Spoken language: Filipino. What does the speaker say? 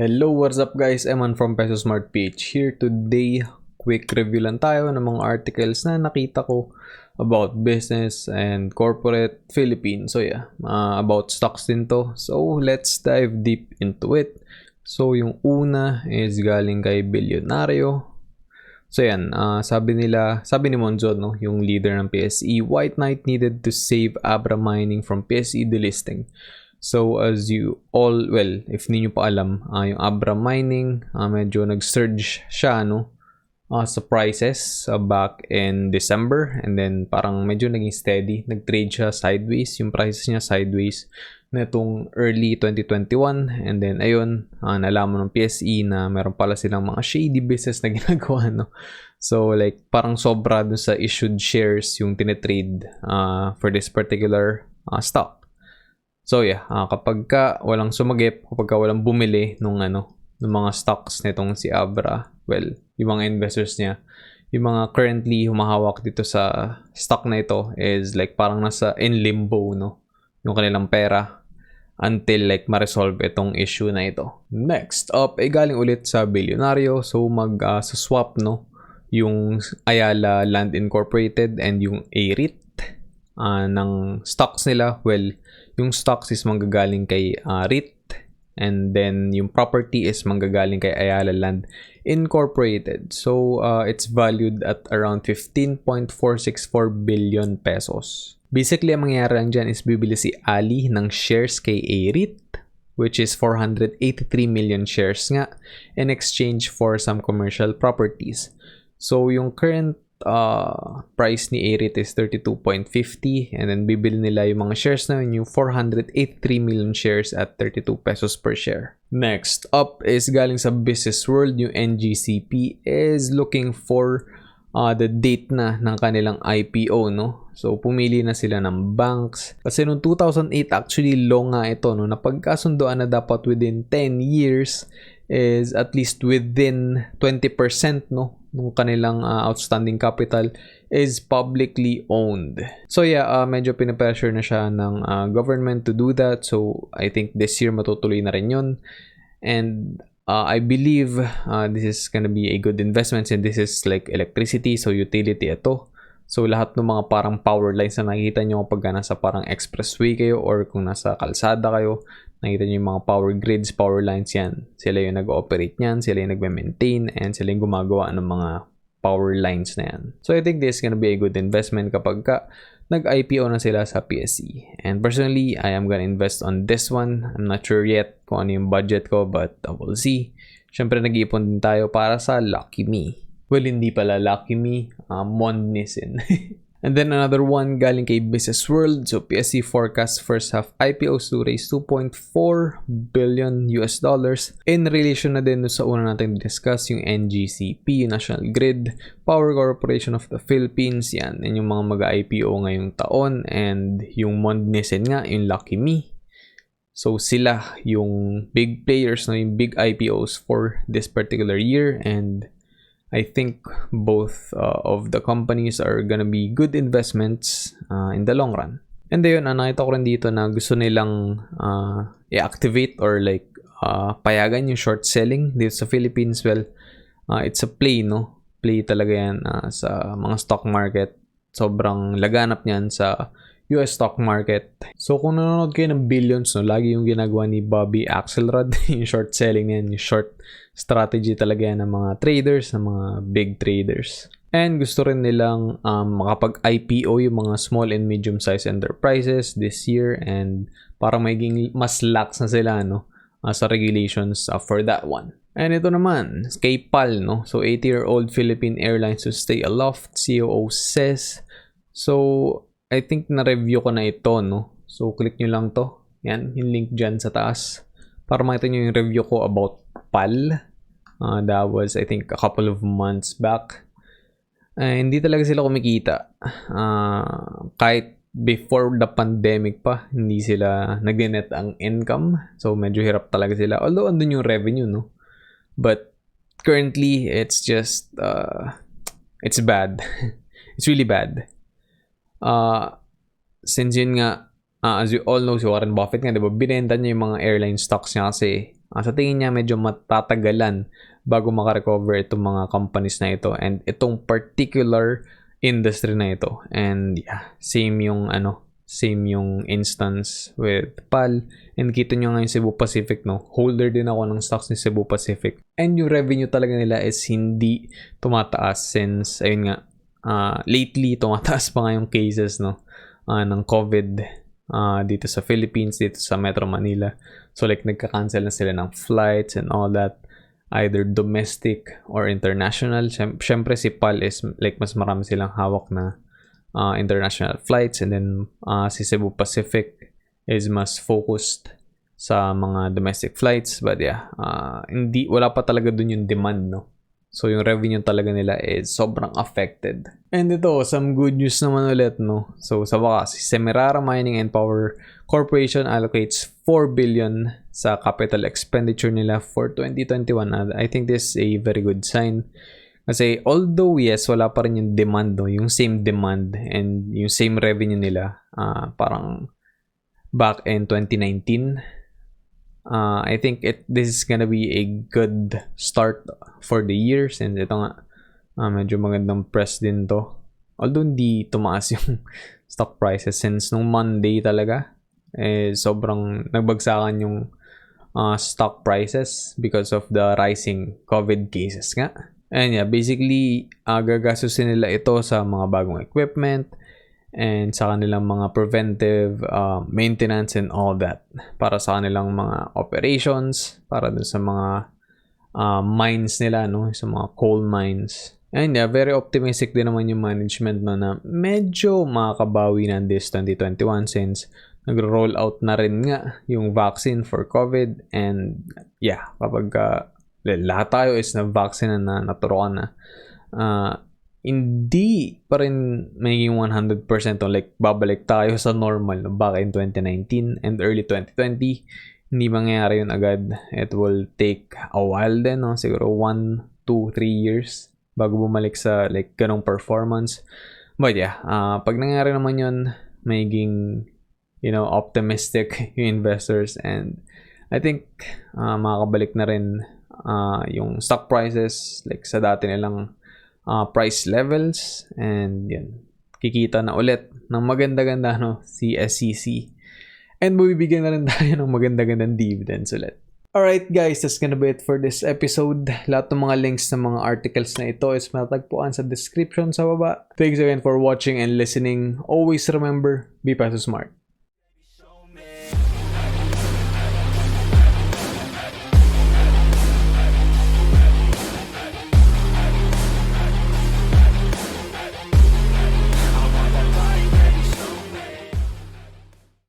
Hello, what's up guys? Eman from Peso Smart PH here. Today, quick review lang tayo ng mga articles na nakita ko about business and corporate Philippines. So yeah, about stocks din to. So let's dive deep into it. So yung una is galing kay Bilyonaryo. So yan, sabi ni Monzon, no, yung leader ng PSE, White Knight needed to save Abra Mining from PSE delisting. So as you all, well, if niyo pa alam, yung Abra Mining, medyo nag-surge siya, no, sa prices back in December, and then parang medyo naging steady, nag-trade siya sideways, yung prices niya sideways na itong early 2021, and then ayun, nalaman ng PSE na meron pala silang mga shady business na ginagawa, no. So like parang sobra dun sa issued shares yung tinetrade for this particular stock. So yeah, kapag ka walang sumagip, kapag ka walang bumili ng mga stocks nitong si Abra, well, yung mga investors niya, yung mga currently humahawak dito sa stock na ito is like parang nasa in limbo, no, yung kanilang pera until like ma-resolve itong issue na ito. Next up ay galing ulit sa Bilyonaryo. So swap, no, yung Ayala Land Incorporated and yung AREIT ng stocks nila. Well, yung stocks is manggagaling kay REIT, and then yung property is manggagaling kay Ayala Land Incorporated. So it's valued at around 15.464 billion pesos. Basically, ang mangyayari lang dyan is bibili si Ali ng shares kay AREIT, which is 483 million shares nga, in exchange for some commercial properties. So yung current price ni AREIT is 32.50, and then bibili nila yung mga shares na yun, yung 483 million shares at 32 pesos per share. Next up is galing sa BusinessWorld. Yung NGCP is looking for the date na ng kanilang IPO, no? So pumili na sila ng banks kasi noong 2008 actually law nga ito, no, na pagkasundoan na dapat within 10 years is at least within 20%, no, ng kanilang outstanding capital is publicly owned. So yeah, medyo pinapressure na siya ng government to do that. So I think this year matutuloy na rin yun. And I believe this is gonna be a good investment, and this is like electricity, so utility ito. So lahat ng mga parang power lines na nakikita nyo kapag nasa parang expressway kayo or kung nasa kalsada kayo, nakita nyo yung mga power grids, power lines yan. Sila yung nag-ooperate niyan, sila yung nagme-maintain, and sila yung gumagawa ng mga power lines na yan. So I think this is gonna be a good investment kapag ka nag-IPO na sila sa PSE. And personally, I am gonna invest on this one. I'm not sure yet kung ano yung budget ko, but we'll see. Siyempre, nag-iipon din tayo para sa Lucky Me. Well, hindi pala Lucky Me, Monnisin. And then another one galing kay BusinessWorld. So PSE forecast first half IPOs to raise 2.4 billion US dollars. In relation na din sa una natin discuss, yung NGCP, National Grid, Power Corporation of the Philippines, yan yung mga mag-IPO ngayong taon, and yung Monnisin nga, yung Lucky Me. So sila yung big players, no, yung big IPOs for this particular year, and I think both of the companies are gonna be good investments in the long run. And ayun, nakita ko rin dito na gusto nilang i-activate or like payagan yung short selling dito sa Philippines. Well, it's a play, no? Play talaga yan sa mga stock market. Sobrang laganap niyan sa US stock market. So kung nanonood kayo ng Billions, no, lagi yung ginagawa ni Bobby Axelrod, yung short selling yan, yung short strategy talaga yan ng mga traders, ng mga big traders. And gusto rin nilang makapag-IPO yung mga small and medium-sized enterprises this year, and para maging mas lax na sila, no, sa regulations for that one. And ito naman, kay PAL, no? So 80-year-old Philippine Airlines to stay aloft, COO says. So I think na-review ko na ito, no? So, click nyo lang to. Yan, yung link dyan sa taas. Para makita nyo yung review ko about PAL. That was, I think, a couple of months back. Hindi talaga sila kumikita. Kahit before the pandemic pa, hindi sila nag-net ang income. So, medyo hirap talaga sila. Although, andun yung revenue, no? But, currently, it's just, it's bad. It's really bad. Since yun nga, as you all know, si Warren Buffett nga, diba, binenta niya yung mga airline stocks niya kasi Sa tingin niya medyo matatagalan bago makarecover itong mga companies na ito and itong particular industry na ito. And yeah, same yung instance with PAL. And kita nyo nga yung Cebu Pacific, no? Holder din ako ng stocks ni Cebu Pacific. And yung revenue talaga nila is hindi tumataas since, ayun nga, lately tumataas pa nga yung cases, no? Ng COVID dito sa Philippines, dito sa Metro Manila. So like nagka-cancel na sila ng flights and all that, either domestic or international. Syempre si PAL is like mas marami silang hawak na international flights, and then si Cebu Pacific is mas focused sa mga domestic flights. But yeah, wala pa talaga dun yung demand, no? So yung revenue talaga nila is sobrang affected. And ito, some good news naman ulit, no? So sa wakas, si Semirara Mining and Power Corporation allocates 4 billion sa capital expenditure nila for 2021. And I think this is a very good sign. Kasi although yes, wala pa rin yung demand, no? Yung same demand and yung same revenue nila, parang back in 2019. I think this is gonna be a good start for the year, since ito nga medyo magandang press din to. Although hindi tumaas yung stock prices since nung Monday talaga, sobrang nagbagsakan yung stock prices because of the rising COVID cases nga. And yeah, basically, gagastusin nila ito sa mga bagong equipment and sa kanilang mga preventive maintenance and all that. Para sa kanilang mga operations, para dun sa mga mines nila, no? Sa mga coal mines. And yeah, very optimistic din naman yung management, no, na medyo makakabawi na this 2021 since nagro-roll out na rin nga yung vaccine for COVID. And yeah, kapag lahat tayo is na-vaccine na naturoan na, hindi pa rin magiging 100% o like babalik tayo sa normal, no, back in 2019 and early 2020. Hindi mangyayari yun agad. It will take a while din, no? Siguro 1, 2, 3 years bago bumalik sa like ganong performance. But yeah, pag nangyari naman yun, magiging optimistic yung investors, and I think makakabalik na rin yung stock prices like sa dati nilang price levels, and yun, kikita na ulit ng maganda-ganda, no, si SEC, and bibigyan na rin tayo ng maganda-gandang dividends ulit. Alright guys, that's gonna be it for this episode. Lahat ng mga links ng mga articles na ito is matatagpuan sa description sa baba. Thanks again for watching and listening. Always remember, be Peso smart.